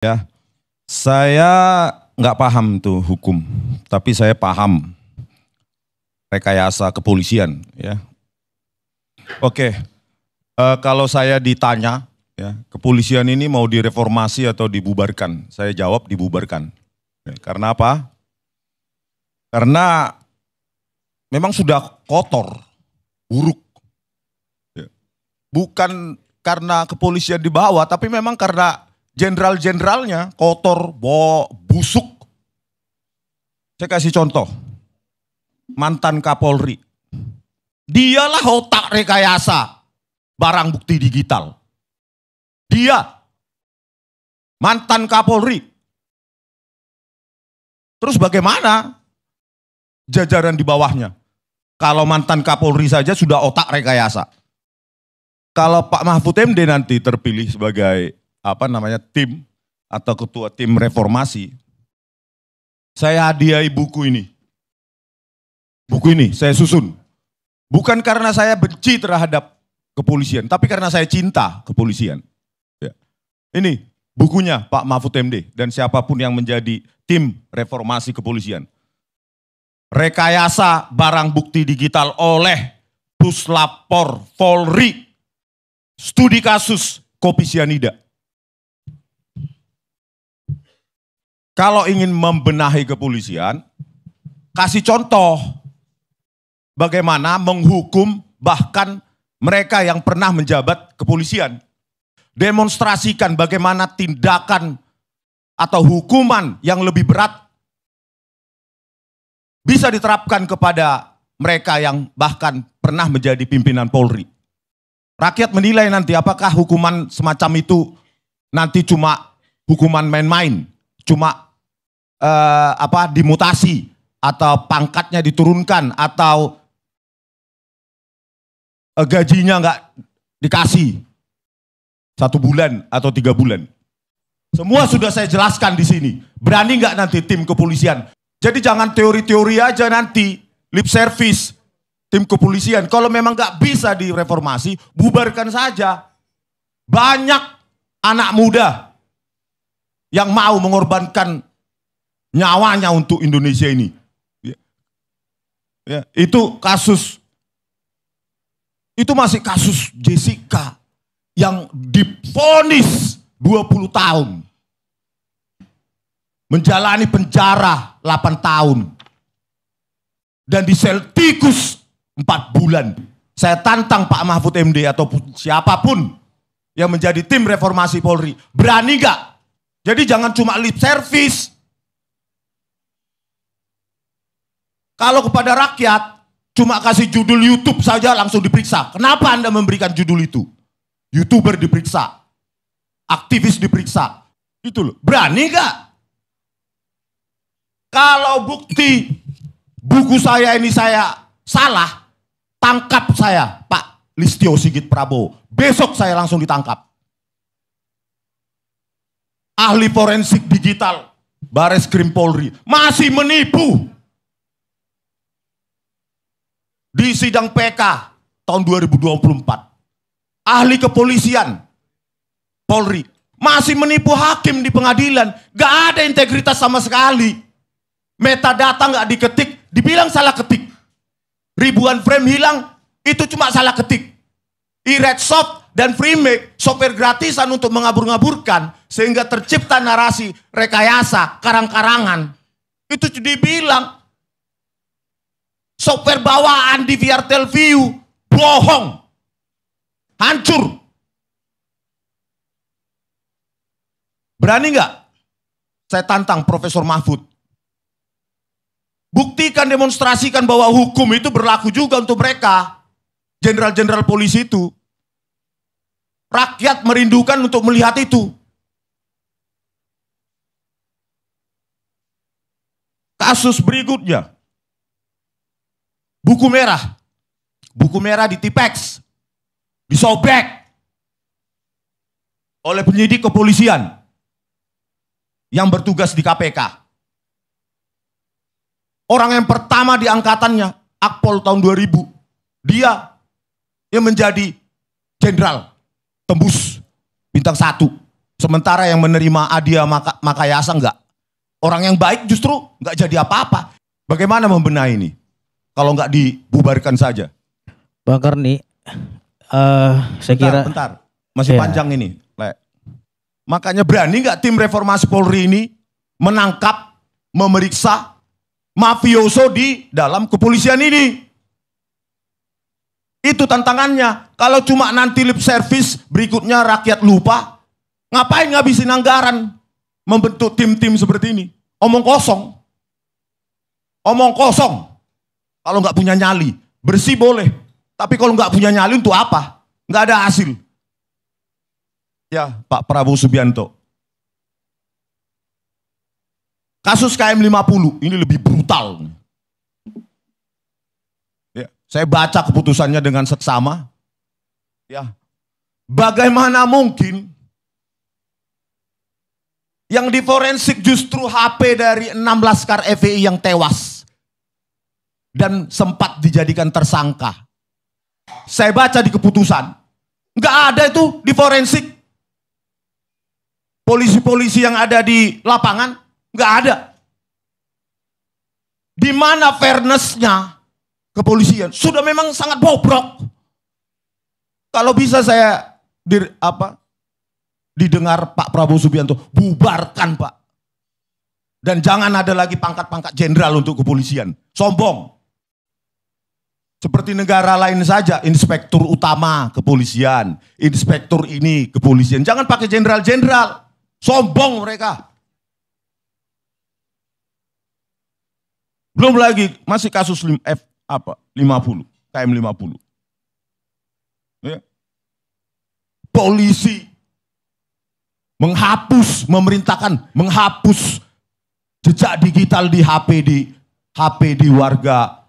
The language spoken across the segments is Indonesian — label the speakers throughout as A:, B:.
A: Ya, saya nggak paham tuh hukum, tapi saya paham rekayasa kepolisian. Ya, oke. Kalau saya ditanya, ya, kepolisian ini mau direformasi atau dibubarkan? Saya jawab dibubarkan. Ya, karena apa? Karena memang sudah kotor, buruk. Ya. Bukan karena kepolisian di bawah, tapi memang karena jenderal-jenderalnya kotor, busuk. Saya kasih contoh, mantan Kapolri. Dialah otak rekayasa barang bukti digital. Dia, mantan Kapolri. Terus bagaimana jajaran di bawahnya? Kalau mantan Kapolri saja sudah otak rekayasa. Kalau Pak Mahfud MD nanti terpilih sebagai tim atau ketua tim reformasi, saya hadiahi buku ini. Buku ini saya susun. Bukan karena saya benci terhadap kepolisian, tapi karena saya cinta kepolisian. Ya. Ini bukunya Pak Mahfud MD dan siapapun yang menjadi tim reformasi kepolisian. Rekayasa barang bukti digital oleh Puslapor Polri. Studi kasus kopi sianida. Kalau ingin membenahi kepolisian, kasih contoh bagaimana menghukum bahkan mereka yang pernah menjabat kepolisian. Demonstrasikan bagaimana tindakan atau hukuman yang lebih berat bisa diterapkan kepada mereka yang bahkan pernah menjadi pimpinan Polri. Rakyat menilai nanti apakah hukuman semacam itu nanti cuma hukuman main-main, cuma dimutasi atau pangkatnya diturunkan atau gajinya nggak dikasih 1 bulan atau 3 bulan. Semua sudah saya jelaskan di sini. Berani nggak nanti tim kepolisian? Jadi jangan teori-teori aja nanti, lip service tim kepolisian. Kalau memang nggak bisa direformasi, bubarkan saja. Banyak anak muda yang mau mengorbankan nyawanya untuk Indonesia ini. Ya, itu masih kasus Jessica yang divonis 20 tahun. Menjalani penjara 8 tahun. Dan di sel tikus 4 bulan. Saya tantang Pak Mahfud MD ataupun siapapun yang menjadi tim reformasi Polri. Berani gak? Jadi jangan cuma lip service. Kalau kepada rakyat, cuma kasih judul YouTube saja langsung diperiksa. Kenapa Anda memberikan judul itu? YouTuber diperiksa. Aktivis diperiksa. Itu loh. Berani gak? Kalau bukti buku saya ini saya salah, tangkap saya, Pak Listio Sigit Prabowo. Besok saya langsung ditangkap. Ahli forensik digital, Bareskrim Polri, masih menipu. Di sidang PK tahun 2024. Ahli kepolisian Polri masih menipu hakim di pengadilan. Gak ada integritas sama sekali. Metadata gak diketik, dibilang salah ketik. Ribuan frame hilang, itu cuma salah ketik. iRedsoft dan Freemake, software gratisan untuk mengabur-ngaburkan, sehingga tercipta narasi rekayasa, karang-karangan. Itu dibilang software bawaan di VR Telview, bohong, hancur. Berani nggak? Saya tantang Profesor Mahfud. Buktikan, demonstrasikan bahwa hukum itu berlaku juga untuk mereka. Jenderal-jenderal polisi itu. Rakyat merindukan untuk melihat itu. Kasus berikutnya. Buku merah. Buku merah di Tipex. Disobek. Oleh penyidik kepolisian. Yang bertugas di KPK. Orang yang pertama di angkatannya, Akpol tahun 2000. Dia yang menjadi jenderal tembus bintang 1. Sementara yang menerima hadiah Makayasa enggak. Orang yang baik justru enggak jadi apa-apa. Bagaimana membenahi ini? Kalau enggak dibubarkan saja.
B: Bang Karni, saya kira...
A: Bentar, masih panjang ini. Makanya berani enggak tim reformasi Polri ini menangkap, memeriksa mafioso di dalam kepolisian ini? Itu tantangannya. Kalau cuma nanti lip service, berikutnya rakyat lupa, ngapain ngabisin anggaran membentuk tim-tim seperti ini? Omong kosong. Omong kosong. Kalau nggak punya nyali, bersih boleh. Tapi kalau nggak punya nyali untuk apa? Nggak ada hasil. Ya, Pak Prabowo Subianto. Kasus KM50 ini lebih brutal. Ya, saya baca keputusannya dengan seksama. Ya, bagaimana mungkin yang diforensik justru HP dari 16 laskar FPI yang tewas dan sempat dijadikan tersangka. Saya baca di keputusan, nggak ada itu di forensik. Polisi-polisi yang ada di lapangan nggak ada. Di mana fairness-nya kepolisian sudah memang sangat bobrok. Kalau bisa saya didengar Pak Prabowo Subianto, bubarkan Pak. Dan jangan ada lagi pangkat-pangkat jenderal untuk kepolisian. Sombong. Seperti negara lain saja, inspektur utama kepolisian, inspektur ini kepolisian. Jangan pakai jenderal-jenderal. Sombong mereka. Belum lagi masih kasus 50, KM50. Ya. Polisi memerintahkan menghapus jejak digital di HP di warga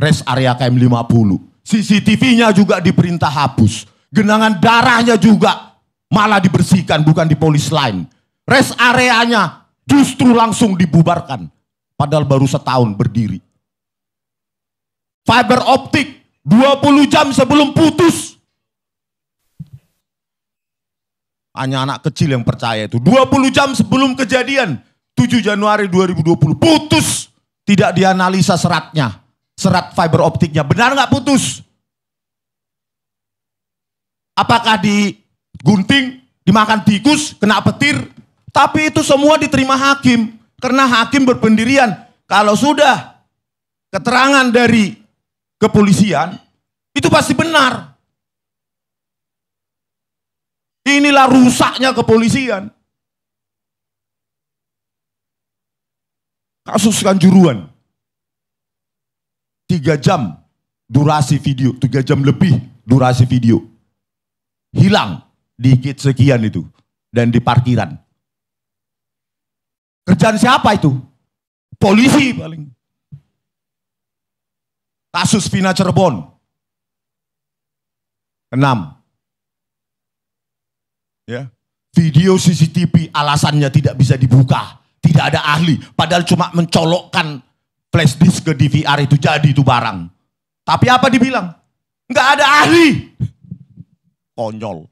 A: rest area KM50. CCTV-nya juga diperintah hapus. Genangan darahnya juga malah dibersihkan, bukan di polis lain. Rest areanya justru langsung dibubarkan. Padahal baru setahun berdiri. Fiber optik 20 jam sebelum putus. Hanya anak kecil yang percaya itu. 20 jam sebelum kejadian 7 Januari 2020 putus. Tidak dianalisa seratnya. Serat fiber optiknya. Benar nggak putus? Apakah digunting, dimakan tikus, kena petir? Tapi itu semua diterima hakim. Karena hakim berpendirian. Kalau sudah keterangan dari kepolisian, itu pasti benar. Inilah rusaknya kepolisian. Kasus Kanjuruhan. 3 jam durasi video, 3 jam lebih durasi video. Hilang di gate sekian itu. Dan di parkiran. Kerjaan siapa itu? Polisi paling. Kasus Vina Cirebon. 6. Ya. Video CCTV alasannya tidak bisa dibuka. Tidak ada ahli. Padahal cuma mencolokkan flash disk ke DVR itu jadi itu barang. Tapi apa dibilang? Nggak ada ahli. Konyol.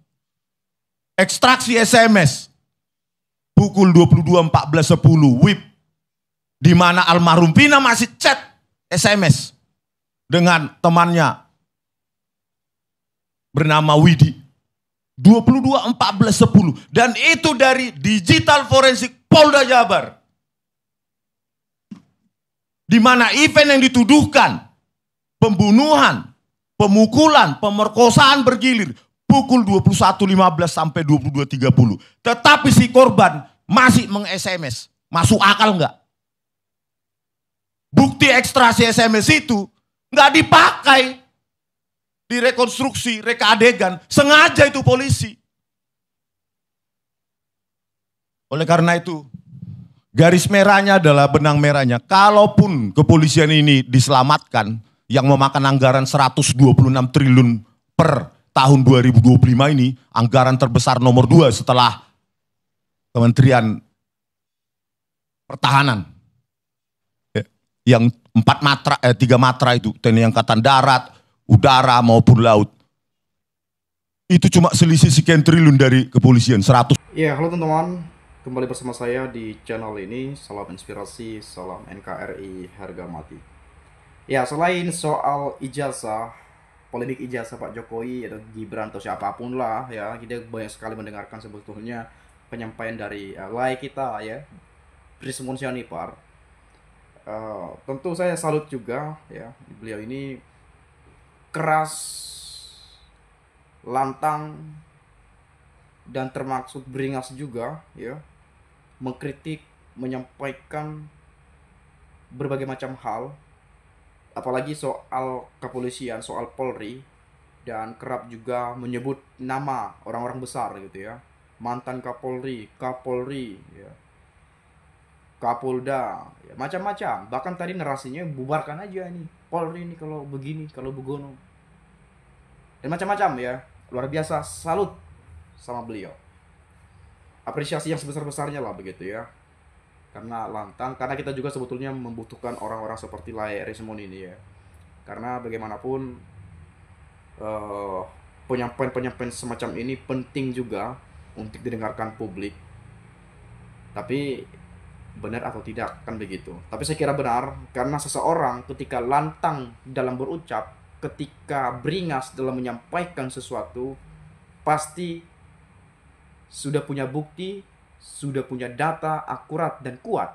A: Ekstraksi SMS. Pukul 22.14.10 WIB. Di mana almarhum Vina masih chat SMS. Dengan temannya. Bernama Widi. 22.14.10. Dan itu dari digital forensik Polda Jabar. Di mana event yang dituduhkan pembunuhan, pemukulan, pemerkosaan bergilir pukul 21.15 sampai 22.30. Tetapi si korban masih meng-SMS. Masuk akal enggak? Bukti ekstraksi SMS itu enggak dipakai di rekonstruksi, reka adegan. Sengaja itu polisi. Oleh karena itu, garis merahnya adalah benang merahnya. Kalaupun kepolisian ini diselamatkan, yang memakan anggaran 126 triliun per tahun 2025 ini, anggaran terbesar nomor 2 setelah Kementerian Pertahanan. Yang 3 matra itu, TNI Angkatan Darat, Udara maupun Laut. Itu cuma selisih sekian triliun dari kepolisian, 100.
C: Ya, halo teman-teman. Kembali bersama saya di channel ini. Salam inspirasi, salam NKRI harga mati. Ya, selain soal ijazah, polemik ijazah Pak Jokowi atau Gibran atau siapapun lah ya, kita banyak sekali mendengarkan sebetulnya penyampaian dari lai kita ya, Trismon Sianipar. Tentu saya salut juga ya, beliau ini keras, lantang, dan termaksud beringas juga ya, mengkritik, menyampaikan berbagai macam hal, apalagi soal kepolisian, soal Polri, dan kerap juga menyebut nama orang-orang besar gitu ya, mantan Kapolri, Kapolri, ya, Kapolda, ya, macam-macam. Bahkan tadi narasinya bubarkan aja nih Polri ini kalau begini, kalau begono, dan macam-macam ya. Luar biasa, salut sama beliau. Apresiasi yang sebesar-besarnya lah begitu ya. Karena lantang, karena kita juga sebetulnya membutuhkan orang-orang seperti Lai Rismon ini ya. Karena bagaimanapun eh, penyampaian-penyampaian semacam ini penting juga untuk didengarkan publik. Tapi benar atau tidak kan begitu. Tapi saya kira benar karena seseorang ketika lantang dalam berucap, ketika beringas dalam menyampaikan sesuatu, pasti sudah punya bukti, sudah punya data akurat dan kuat.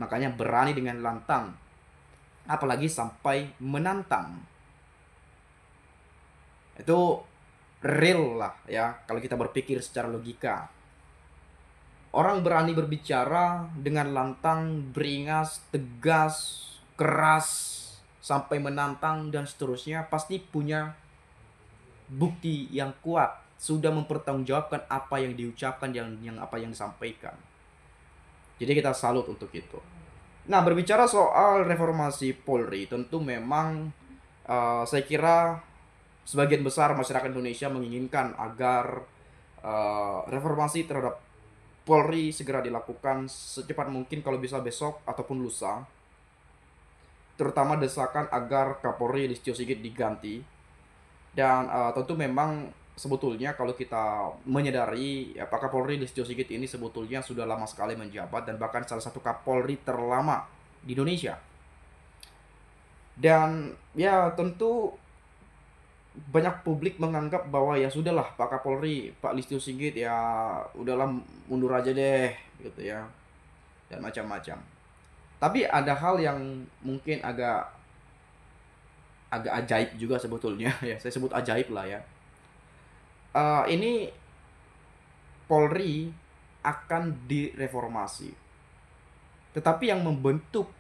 C: Makanya berani dengan lantang, apalagi sampai menantang. Itu real lah ya kalau kita berpikir secara logika. Orang berani berbicara dengan lantang, beringas, tegas, keras, sampai menantang dan seterusnya, pasti punya bukti yang kuat, sudah mempertanggungjawabkan apa yang diucapkan, yang apa yang disampaikan. Jadi kita salut untuk itu. Nah, berbicara soal reformasi Polri, tentu memang saya kira sebagian besar masyarakat Indonesia menginginkan agar reformasi terhadap Polri segera dilakukan secepat mungkin, kalau bisa besok ataupun lusa. Terutama desakan agar Kapolri Listio Sigit diganti. Dan tentu memang sebetulnya kalau kita menyadari ya, Pak Kapolri Listio Sigit ini sebetulnya sudah lama sekali menjabat dan bahkan salah satu Kapolri terlama di Indonesia. Dan ya tentu banyak publik menganggap bahwa ya sudahlah Pak Kapolri, Pak Listio Sigit ya udahlah mundur aja deh gitu ya, dan macam-macam. Tapi ada hal yang mungkin agak agak ajaib juga sebetulnya ya, saya sebut ajaib lah ya. Ini Polri akan direformasi, tetapi yang membentuk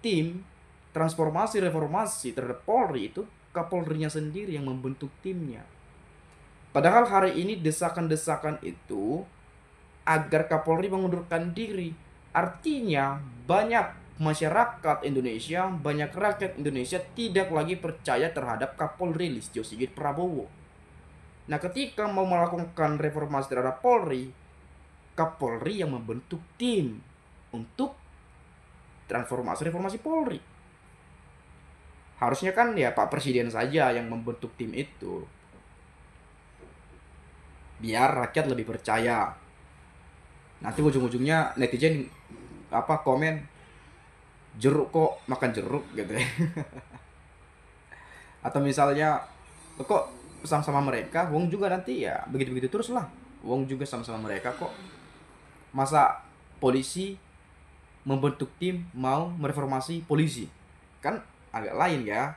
C: tim transformasi reformasi terhadap Polri itu Kapolrinya sendiri yang membentuk timnya. Padahal hari ini desakan-desakan itu agar Kapolri mengundurkan diri. Artinya banyak masyarakat Indonesia, banyak rakyat Indonesia tidak lagi percaya terhadap Kapolri Listio Sigit Prabowo. Nah, ketika mau melakukan reformasi terhadap Polri, Kapolri yang membentuk tim untuk transformasi reformasi Polri. Harusnya kan ya Pak Presiden saja yang membentuk tim itu, biar rakyat lebih percaya. Nanti ujung-ujungnya netizen komen jeruk kok makan jeruk gitu ya. Atau misalnya kok sama-sama mereka, wong juga nanti ya begitu-begitu terus lah. Wong juga sama-sama mereka kok. Masa polisi membentuk tim mau mereformasi polisi? Kan agak lain ya.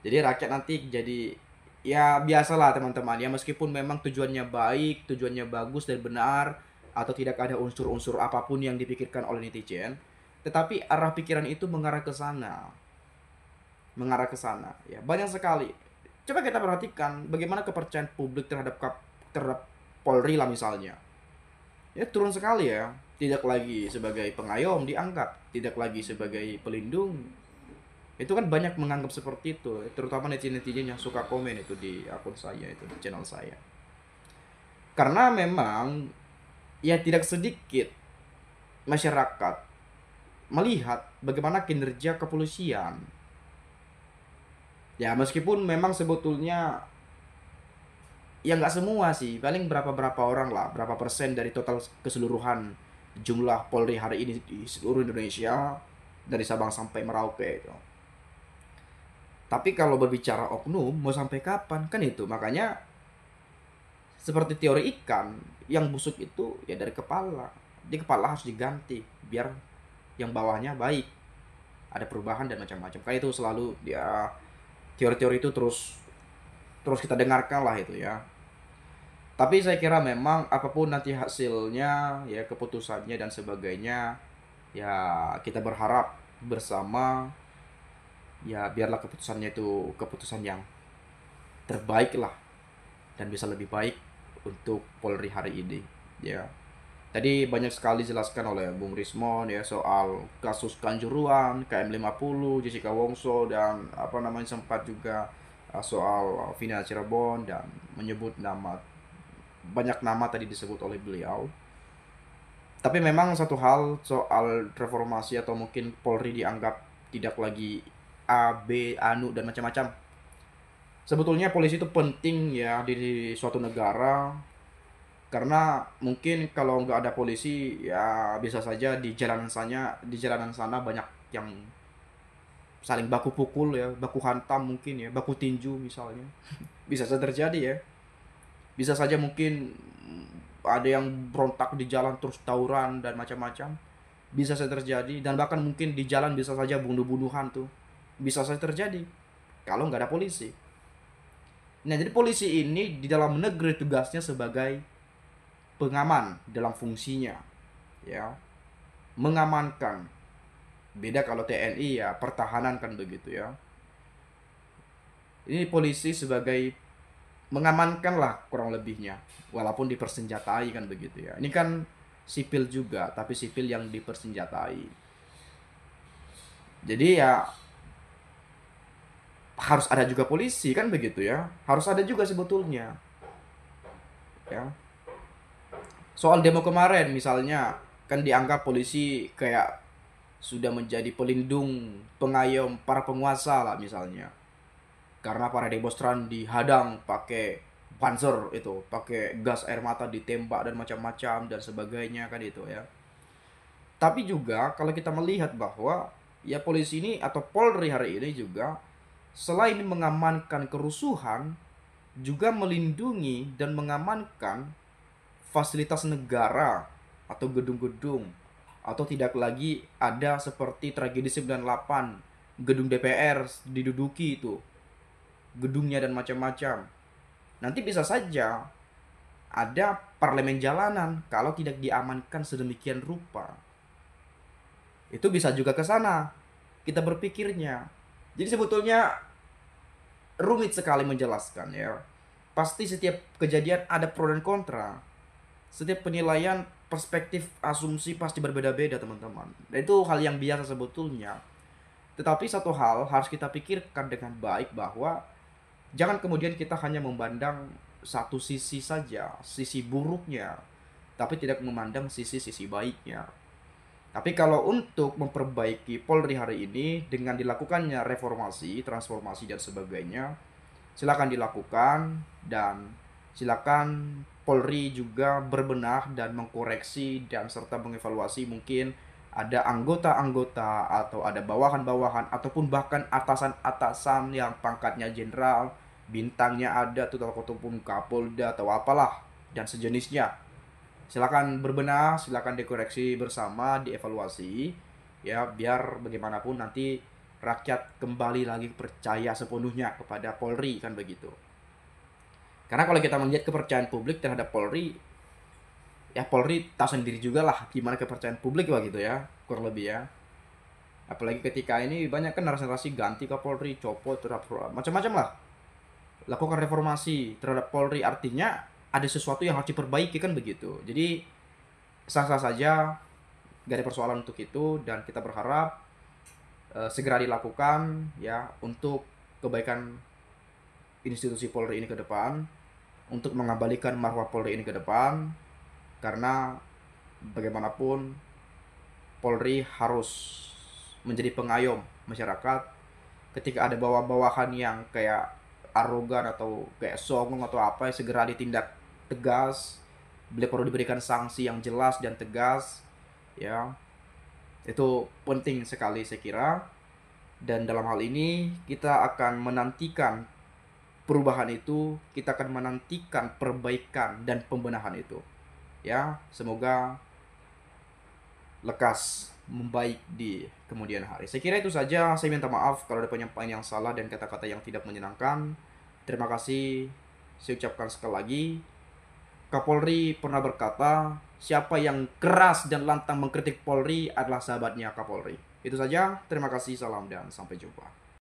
C: Jadi rakyat nanti jadi ya biasalah teman-teman ya, meskipun memang tujuannya baik, tujuannya bagus dan benar, atau tidak ada unsur-unsur apapun yang dipikirkan oleh netizen, tetapi arah pikiran itu mengarah ke sana. Mengarah ke sana ya. Banyak sekali. Coba kita perhatikan bagaimana kepercayaan publik terhadap Polri lah misalnya. Ya turun sekali ya. Tidak lagi sebagai pengayom diangkat, tidak lagi sebagai pelindung. Itu kan banyak menganggap seperti itu, terutama netizen-netizen yang suka komen itu di akun saya, itu di channel saya. Karena memang ya tidak sedikit masyarakat melihat bagaimana kinerja kepolisian. Ya meskipun memang sebetulnya Ya nggak semua sih, paling berapa orang lah, berapa persen dari total keseluruhan jumlah Polri hari ini di seluruh Indonesia dari Sabang sampai Merauke itu. Tapi kalau berbicara oknum mau sampai kapan kan itu, makanya seperti teori ikan yang busuk itu ya dari kepala. Di kepala harus diganti biar yang bawahnya baik, ada perubahan dan macam-macam. Kayak itu selalu ya, teori-teori itu terus terus kita dengarkan lah itu ya. Tapi saya kira memang apapun nanti hasilnya, ya keputusannya dan sebagainya, ya kita berharap bersama, ya biarlah keputusannya itu keputusan yang terbaik lah dan bisa lebih baik untuk Polri hari ini. Ya, tadi banyak sekali dijelaskan oleh Bung Rismon ya soal kasus Kanjuruhan, KM50, Jessica Wongso dan apa namanya sempat juga soal Vina Cirebon dan menyebut nama, banyak nama tadi disebut oleh beliau. Tapi memang satu hal soal reformasi atau mungkin Polri dianggap tidak lagi A, B, anu dan macam-macam. Sebetulnya polisi itu penting ya di suatu negara, karena mungkin kalau nggak ada polisi ya bisa saja di jalanan sana banyak yang saling baku pukul ya, baku hantam mungkin ya, baku tinju misalnya. Bisa saja terjadi ya. Bisa saja mungkin ada yang berontak di jalan terus tawuran dan macam-macam, bisa saja terjadi. Dan bahkan mungkin di jalan bisa saja bunuh-bunuhan tuh, bisa saja terjadi kalau nggak ada polisi. Nah, jadi polisi ini di dalam negeri tugasnya sebagai pengaman dalam fungsinya, ya, mengamankan. Beda kalau TNI ya pertahanan kan begitu ya. Ini polisi sebagai mengamankan lah kurang lebihnya, walaupun dipersenjatai kan begitu ya. Ini kan sipil juga, tapi sipil yang dipersenjatai. Jadi ya harus ada juga polisi kan begitu ya, harus ada juga sebetulnya ya. Soal demo kemarin misalnya, kan dianggap polisi kayak sudah menjadi pelindung, pengayom para penguasa lah misalnya, karena para demonstran dihadang pakai panzer itu, pakai gas air mata ditembak dan macam-macam dan sebagainya kan itu ya. Tapi juga kalau kita melihat bahwa ya polisi ini atau Polri hari ini juga selain mengamankan kerusuhan, juga melindungi dan mengamankan fasilitas negara atau gedung-gedung, atau tidak lagi ada seperti tragedi 98, gedung DPR diduduki itu gedungnya dan macam-macam. Nanti bisa saja ada parlemen jalanan kalau tidak diamankan sedemikian rupa. Itu bisa juga ke sana kita berpikirnya. Jadi sebetulnya rumit sekali menjelaskan ya. Pasti setiap kejadian ada pro dan kontra. Setiap penilaian, perspektif, asumsi pasti berbeda-beda teman-teman. Dan itu hal yang biasa sebetulnya. Tetapi satu hal harus kita pikirkan dengan baik, bahwa jangan kemudian kita hanya memandang satu sisi saja, sisi buruknya, tapi tidak memandang sisi-sisi baiknya. Tapi kalau untuk memperbaiki Polri hari ini dengan dilakukannya reformasi, transformasi dan sebagainya, silakan dilakukan, dan silakan Polri juga berbenah dan mengkoreksi dan serta mengevaluasi, mungkin ada anggota-anggota atau ada bawahan-bawahan ataupun bahkan atasan-atasan yang pangkatnya jenderal, bintangnya ada tuh ataupun Kapolda atau apalah dan sejenisnya. Silakan berbenah, silakan dikoreksi bersama, dievaluasi ya, biar bagaimanapun nanti rakyat kembali lagi percaya sepenuhnya kepada Polri kan begitu. Karena kalau kita melihat kepercayaan publik terhadap Polri, ya Polri tahu sendiri juga lah gimana kepercayaan publik begitu ya, kurang lebih ya. Apalagi ketika ini banyak kan narasi ganti ke Polri, copot terhadap macam-macam lah. Lakukan reformasi terhadap Polri, artinya ada sesuatu yang harus diperbaiki kan begitu. Jadi sah-sah saja, gak ada persoalan untuk itu, dan kita berharap segera dilakukan ya untuk kebaikan institusi Polri ini ke depan, untuk mengembalikan marwah Polri ini ke depan. Karena bagaimanapun Polri harus menjadi pengayom masyarakat. Ketika ada bawahan yang kayak arogan atau kayak songong atau apa, segera ditindak tegas. Beliau perlu diberikan sanksi yang jelas dan tegas, ya. Itu penting sekali saya kira. Dan dalam hal ini kita akan menantikan perubahan itu, kita akan menantikan perbaikan dan pembenahan itu. Ya, semoga lekas membaik di kemudian hari. Saya kira itu saja. Saya minta maaf kalau ada penyampaian yang salah dan kata-kata yang tidak menyenangkan. Terima kasih. Saya ucapkan sekali lagi. Kapolri pernah berkata, siapa yang keras dan lantang mengkritik Polri adalah sahabatnya Kapolri. Itu saja. Terima kasih. Salam dan sampai jumpa.